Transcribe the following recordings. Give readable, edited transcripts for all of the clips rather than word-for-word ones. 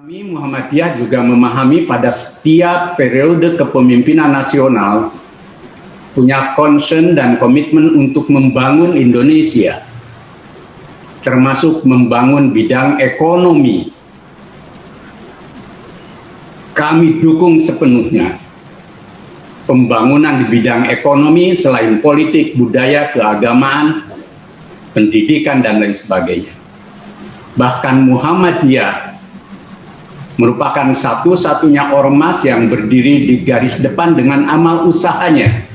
Kami Muhammadiyah juga memahami pada setiap periode kepemimpinan nasional punya concern dan komitmen untuk membangun Indonesia, termasuk membangun bidang ekonomi. Kami dukung sepenuhnya pembangunan di bidang ekonomi selain politik, budaya, keagamaan, pendidikan, dan lain sebagainya. Bahkan Muhammadiyah merupakan satu-satunya ormas yang berdiri di garis depan dengan amal usahanya,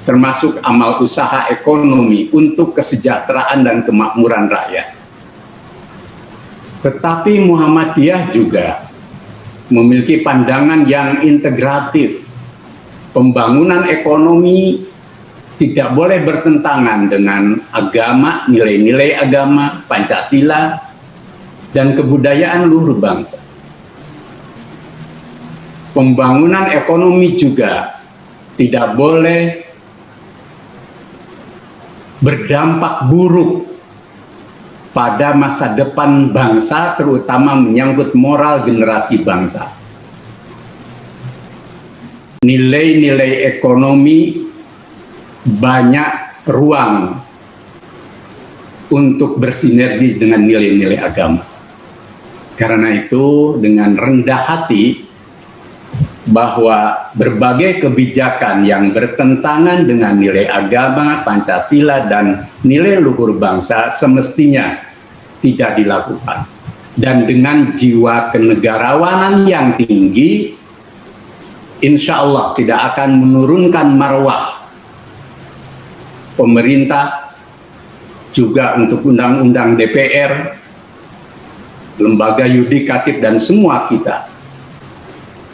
termasuk amal usaha ekonomi untuk kesejahteraan dan kemakmuran rakyat. Tetapi Muhammadiyah juga memiliki pandangan yang integratif. Pembangunan ekonomi tidak boleh bertentangan dengan agama, nilai-nilai agama, Pancasila, dan kebudayaan luhur bangsa. Pembangunan ekonomi juga tidak boleh berdampak buruk pada masa depan bangsa, terutama menyangkut moral generasi bangsa. Nilai-nilai ekonomi banyak ruang untuk bersinergi dengan nilai-nilai agama. Karena itu, dengan rendah hati bahwa berbagai kebijakan yang bertentangan dengan nilai agama, Pancasila, dan nilai luhur bangsa semestinya tidak dilakukan. Dan dengan jiwa kenegarawanan yang tinggi, insya Allah tidak akan menurunkan marwah pemerintah, juga untuk undang-undang DPR, lembaga yudikatif, dan semua kita.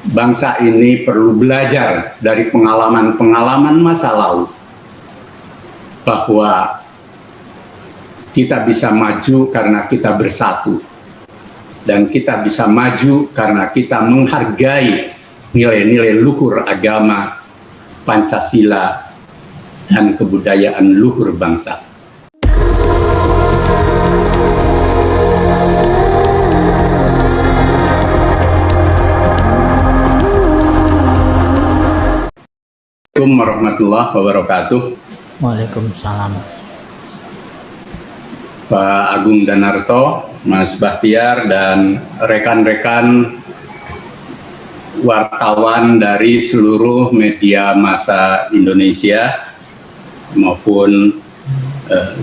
Bangsa ini perlu belajar dari pengalaman-pengalaman masa lalu bahwa kita bisa maju karena kita bersatu, dan kita bisa maju karena kita menghargai nilai-nilai luhur agama, Pancasila, dan kebudayaan luhur bangsa. Assalamualaikum warahmatullahi wabarakatuh. Waalaikumsalam. Pak Agung Danarto, Mas Bahtiar, dan rekan-rekan wartawan dari seluruh media massa Indonesia maupun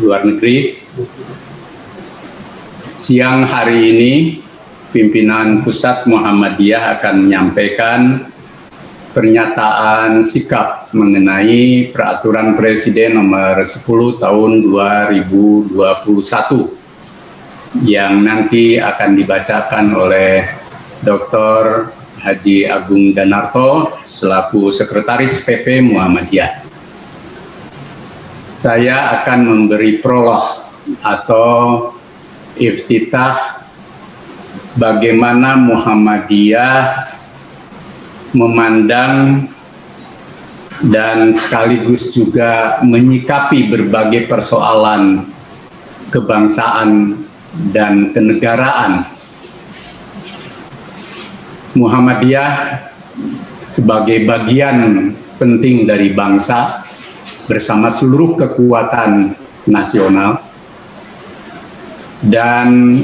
luar negeri. Siang hari ini, pimpinan Pusat Muhammadiyah akan menyampaikan pernyataan sikap mengenai Peraturan Presiden Nomor 10 Tahun 2021 yang nanti akan dibacakan oleh Dr. Haji Agung Danarto selaku Sekretaris PP Muhammadiyah. Saya akan memberi prolog atau iftitah bagaimana Muhammadiyah memandang dan sekaligus juga menyikapi berbagai persoalan kebangsaan dan kenegaraan. Muhammadiyah sebagai bagian penting dari bangsa bersama seluruh kekuatan nasional, dan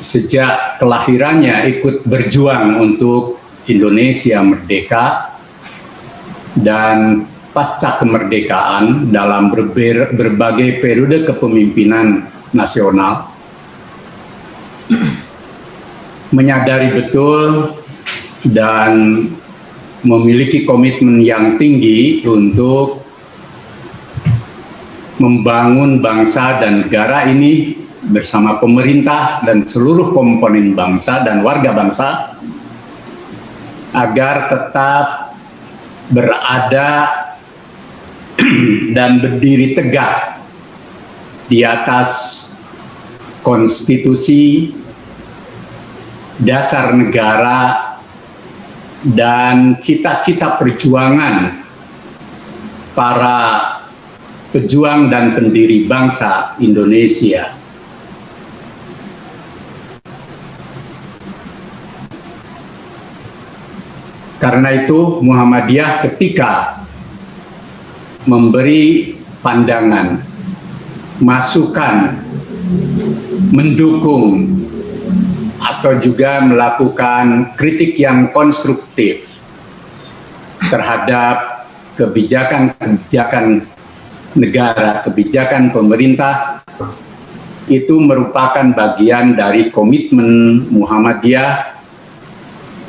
sejak kelahirannya ikut berjuang untuk Indonesia merdeka, dan pasca kemerdekaan dalam berbagai periode kepemimpinan nasional, menyadari betul dan memiliki komitmen yang tinggi untuk membangun bangsa dan negara ini bersama pemerintah dan seluruh komponen bangsa dan warga bangsa agar tetap berada dan berdiri tegak di atas konstitusi, dasar negara, dan cita-cita perjuangan para pejuang dan pendiri bangsa Indonesia. Karena itu Muhammadiyah ketika memberi pandangan, masukan, mendukung, atau juga melakukan kritik yang konstruktif terhadap kebijakan-kebijakan negara, kebijakan pemerintah, itu merupakan bagian dari komitmen Muhammadiyah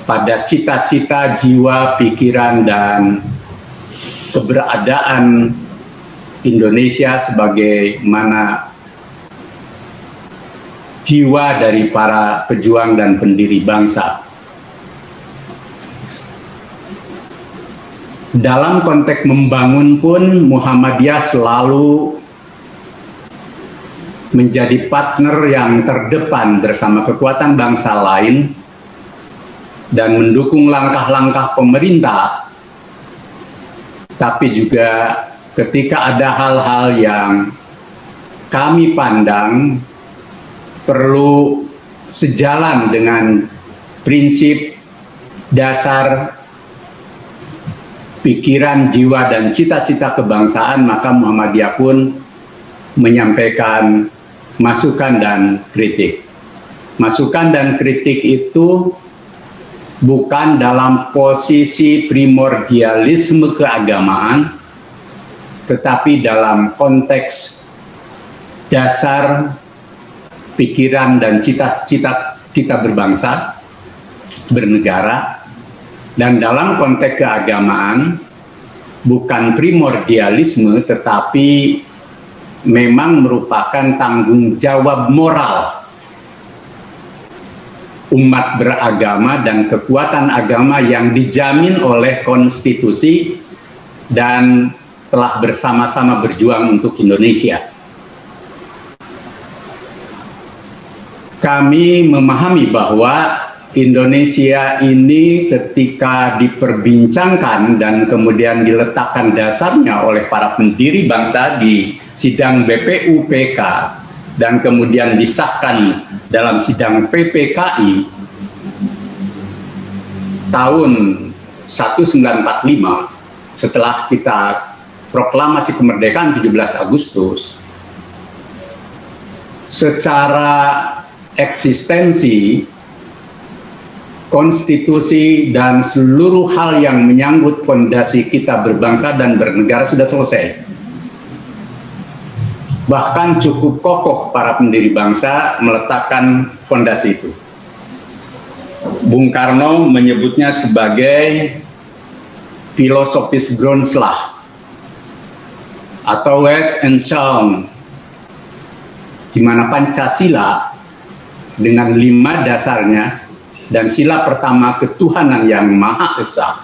pada cita-cita, jiwa, pikiran, dan keberadaan Indonesia sebagaimana jiwa dari para pejuang dan pendiri bangsa. Dalam konteks membangun pun Muhammadiyah selalu menjadi partner yang terdepan bersama kekuatan bangsa lain dan mendukung langkah-langkah pemerintah, tapi juga ketika ada hal-hal yang kami pandang perlu sejalan dengan prinsip dasar pikiran, jiwa, dan cita-cita kebangsaan, maka Muhammadiyah pun menyampaikan masukan dan kritik. Masukan dan kritik itu bukan dalam posisi primordialisme keagamaan, tetapi dalam konteks dasar pikiran dan cita-cita kita berbangsa, bernegara, dan dalam konteks keagamaan bukan primordialisme, tetapi memang merupakan tanggung jawab moral umat beragama dan kekuatan agama yang dijamin oleh konstitusi dan telah bersama-sama berjuang untuk Indonesia. Kami memahami bahwa Indonesia ini ketika diperbincangkan dan kemudian diletakkan dasarnya oleh para pendiri bangsa di sidang BPUPK dan kemudian disahkan dalam sidang PPKI tahun 1945 setelah kita proklamasi kemerdekaan 17 Agustus, secara eksistensi, konstitusi, dan seluruh hal yang menyangkut fondasi kita berbangsa dan bernegara sudah selesai. Bahkan cukup kokoh para pendiri bangsa meletakkan fondasi itu. Bung Karno menyebutnya sebagai filosofis Grundslag atau Wet and Sound, di mana Pancasila dengan 5 dasarnya dan sila pertama ketuhanan yang Maha Esa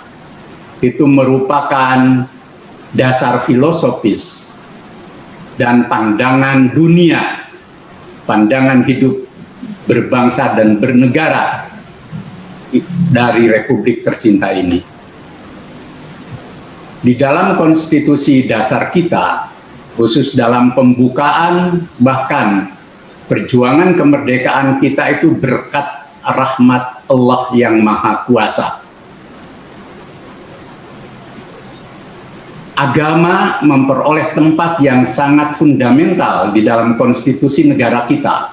itu merupakan dasar filosofis dan pandangan dunia, pandangan hidup berbangsa dan bernegara dari Republik tercinta ini. Di dalam konstitusi dasar kita, khusus dalam pembukaan, bahkan perjuangan kemerdekaan kita itu berkat rahmat Allah yang Maha Kuasa. Agama memperoleh tempat yang sangat fundamental di dalam konstitusi negara kita.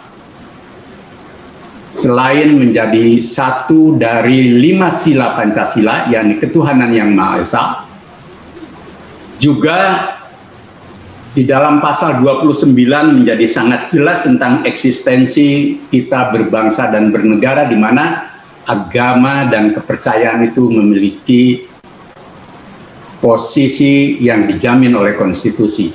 Selain menjadi satu dari 5 sila Pancasila, yakni ketuhanan yang Maha Esa, juga di dalam pasal 29 menjadi sangat jelas tentang eksistensi kita berbangsa dan bernegara, di mana agama dan kepercayaan itu memiliki posisi yang dijamin oleh konstitusi.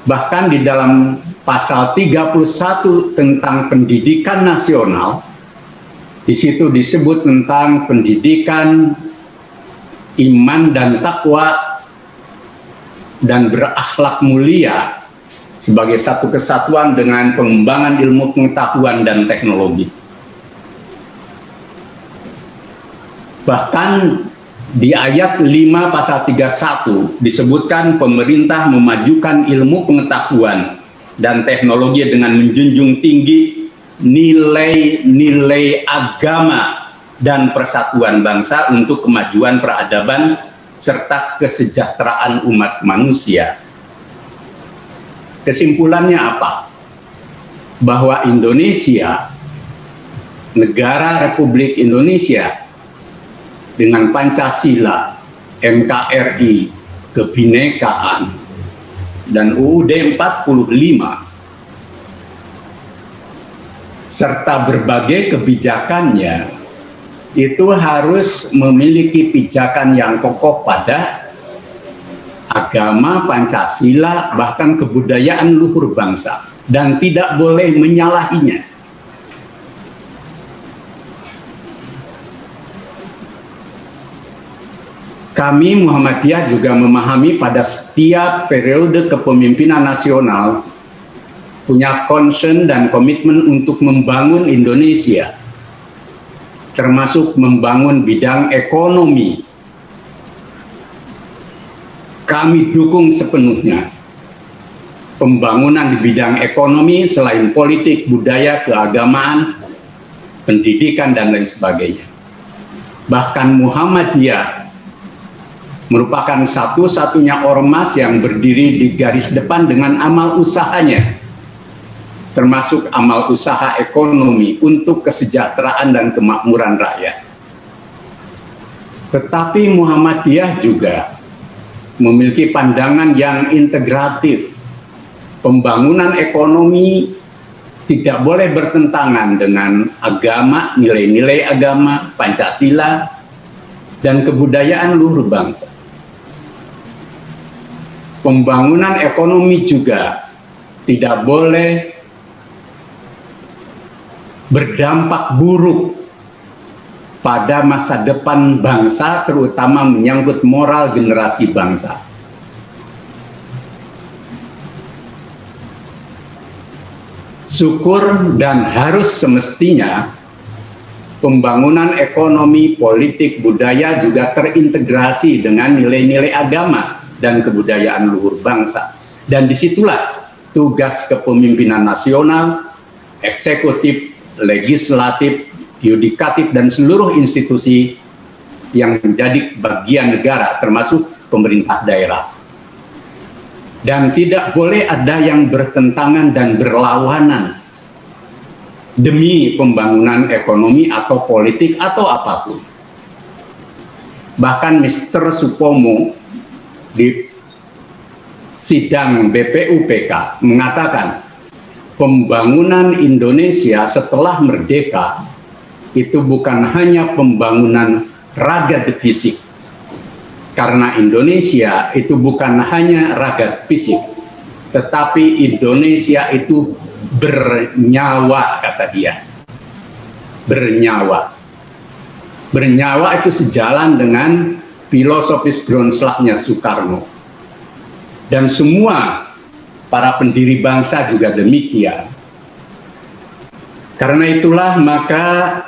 Bahkan di dalam pasal 31 tentang pendidikan nasional, di situ disebut tentang pendidikan iman dan takwa dan berakhlak mulia sebagai satu kesatuan dengan pengembangan ilmu pengetahuan dan teknologi. Bahkan di ayat 5 pasal 31 disebutkan pemerintah memajukan ilmu pengetahuan dan teknologi dengan menjunjung tinggi nilai-nilai agama dan persatuan bangsa untuk kemajuan peradaban serta kesejahteraan umat manusia. Kesimpulannya apa? Bahwa Indonesia, negara Republik Indonesia dengan Pancasila, NKRI, kebinekaan, dan UUD 45 serta berbagai kebijakannya itu harus memiliki pijakan yang kokoh pada agama, Pancasila, bahkan kebudayaan luhur bangsa, dan tidak boleh menyalahinya. Kami Muhammadiyah juga memahami pada setiap periode kepemimpinan nasional punya concern dan komitmen untuk membangun Indonesia, termasuk membangun bidang ekonomi. Kami dukung sepenuhnya pembangunan di bidang ekonomi selain politik, budaya, keagamaan, pendidikan, dan lain sebagainya. Bahkan Muhammadiyah merupakan satu-satunya ormas yang berdiri di garis depan dengan amal usahanya, termasuk amal usaha ekonomi untuk kesejahteraan dan kemakmuran rakyat. Tetapi Muhammadiyah juga memiliki pandangan yang integratif. Pembangunan ekonomi tidak boleh bertentangan dengan agama, nilai-nilai agama, Pancasila, dan kebudayaan luhur bangsa. Pembangunan ekonomi juga tidak boleh berdampak buruk pada masa depan bangsa, terutama menyangkut moral generasi bangsa. Syukur dan harus semestinya pembangunan ekonomi, politik, budaya juga terintegrasi dengan nilai-nilai agama dan kebudayaan luhur bangsa. Dan disitulah tugas kepemimpinan nasional, eksekutif, legislatif, yudikatif, dan seluruh institusi yang menjadi bagian negara, termasuk pemerintah daerah. Dan tidak boleh ada yang bertentangan dan berlawanan demi pembangunan ekonomi atau politik atau apapun. Bahkan Mr. Supomo di sidang BPUPK mengatakan pembangunan Indonesia setelah merdeka itu bukan hanya pembangunan raga fisik, karena Indonesia itu bukan hanya raga fisik, tetapi Indonesia itu bernyawa, kata dia. Bernyawa. Bernyawa itu sejalan dengan filosofis Groundslagnya Soekarno. Dan semua para pendiri bangsa juga demikian. Karena itulah maka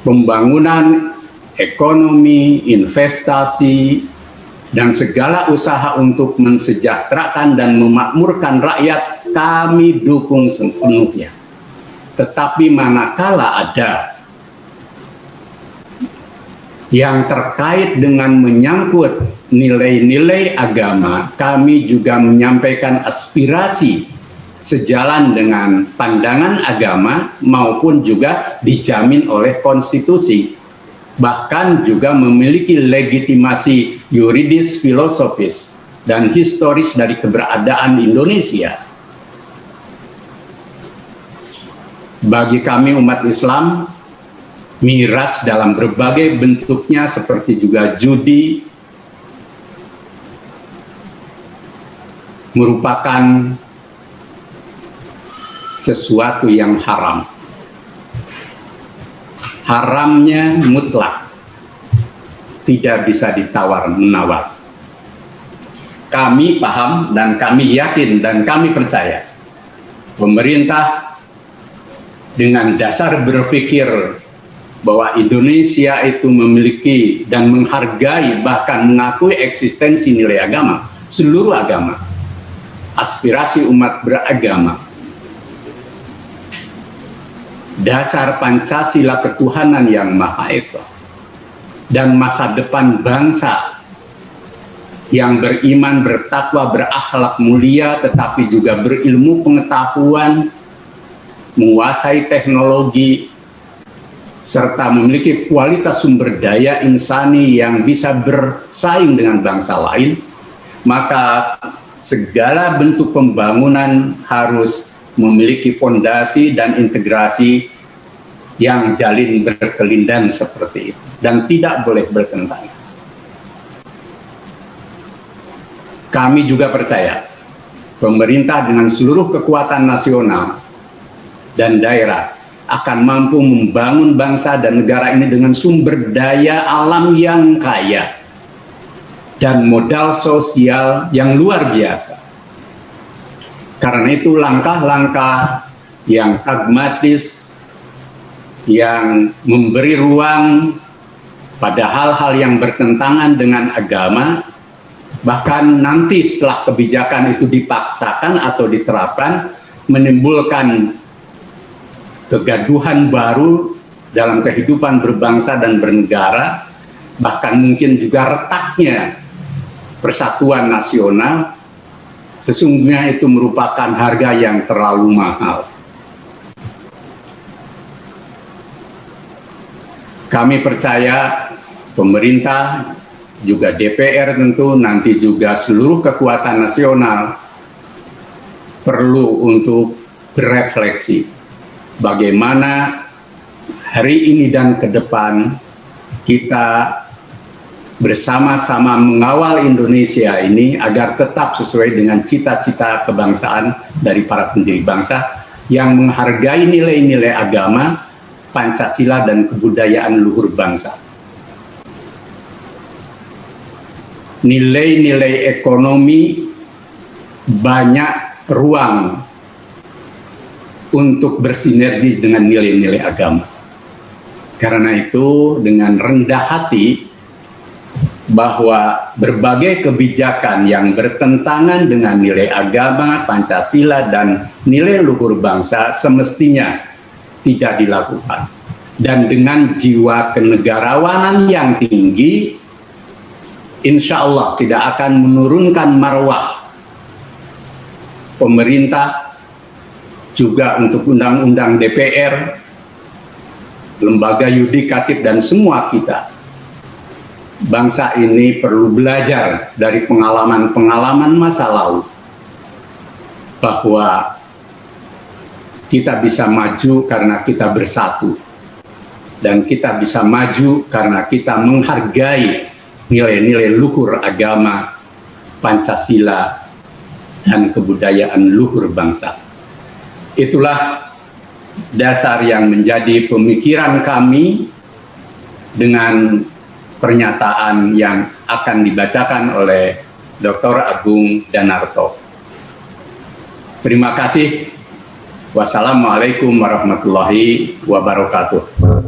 pembangunan ekonomi, investasi, dan segala usaha untuk mensejahterakan dan memakmurkan rakyat kami dukung sepenuhnya. Tetapi manakala ada yang terkait dengan menyangkut nilai-nilai agama, kami juga menyampaikan aspirasi sejalan dengan pandangan agama maupun juga dijamin oleh konstitusi, bahkan juga memiliki legitimasi yuridis, filosofis, dan historis dari keberadaan Indonesia. Bagi kami umat Islam, miras dalam berbagai bentuknya seperti juga judi merupakan sesuatu yang haram. Haramnya mutlak, tidak bisa ditawar-menawar. Kami paham dan kami yakin dan kami percaya pemerintah dengan dasar berpikir bahwa Indonesia itu memiliki dan menghargai bahkan mengakui eksistensi nilai agama, seluruh agama, aspirasi umat beragama, dasar Pancasila ketuhanan yang Maha Esa, dan masa depan bangsa yang beriman, bertakwa, berakhlak mulia, tetapi juga berilmu pengetahuan, menguasai teknologi, serta memiliki kualitas sumber daya insani yang bisa bersaing dengan bangsa lain, maka segala bentuk pembangunan harus memiliki fondasi dan integrasi yang jalin berkelindan seperti itu, dan tidak boleh bertentangan. Kami juga percaya pemerintah dengan seluruh kekuatan nasional dan daerah akan mampu membangun bangsa dan negara ini dengan sumber daya alam yang kaya dan modal sosial yang luar biasa. Karena itu langkah-langkah yang pragmatis, yang memberi ruang pada hal-hal yang bertentangan dengan agama, bahkan nanti setelah kebijakan itu dipaksakan atau diterapkan, menimbulkan kegaduhan baru dalam kehidupan berbangsa dan bernegara, bahkan mungkin juga retaknya persatuan nasional, sesungguhnya itu merupakan harga yang terlalu mahal. Kami percaya pemerintah, juga DPR tentu, nanti juga seluruh kekuatan nasional perlu untuk berefleksi bagaimana hari ini dan ke depan kita bersama-sama mengawal Indonesia ini agar tetap sesuai dengan cita-cita kebangsaan dari para pendiri bangsa yang menghargai nilai-nilai agama, Pancasila, dan kebudayaan luhur bangsa. Nilai-nilai ekonomi banyak ruang untuk bersinergi dengan nilai-nilai agama. Karena itu dengan rendah hati bahwa berbagai kebijakan yang bertentangan dengan nilai agama, Pancasila, dan nilai luhur bangsa semestinya tidak dilakukan. Dan dengan jiwa kenegarawanan yang tinggi, insya Allah tidak akan menurunkan marwah pemerintah, juga untuk undang-undang DPR, lembaga yudikatif, dan semua kita. Bangsa ini perlu belajar dari pengalaman-pengalaman masa lalu, bahwa kita bisa maju karena kita bersatu, dan kita bisa maju karena kita menghargai nilai-nilai luhur agama, Pancasila, dan kebudayaan luhur bangsa. Itulah dasar yang menjadi pemikiran kami dengan pernyataan yang akan dibacakan oleh Dr. Agung Danarto. Terima kasih. Wassalamualaikum warahmatullahi wabarakatuh.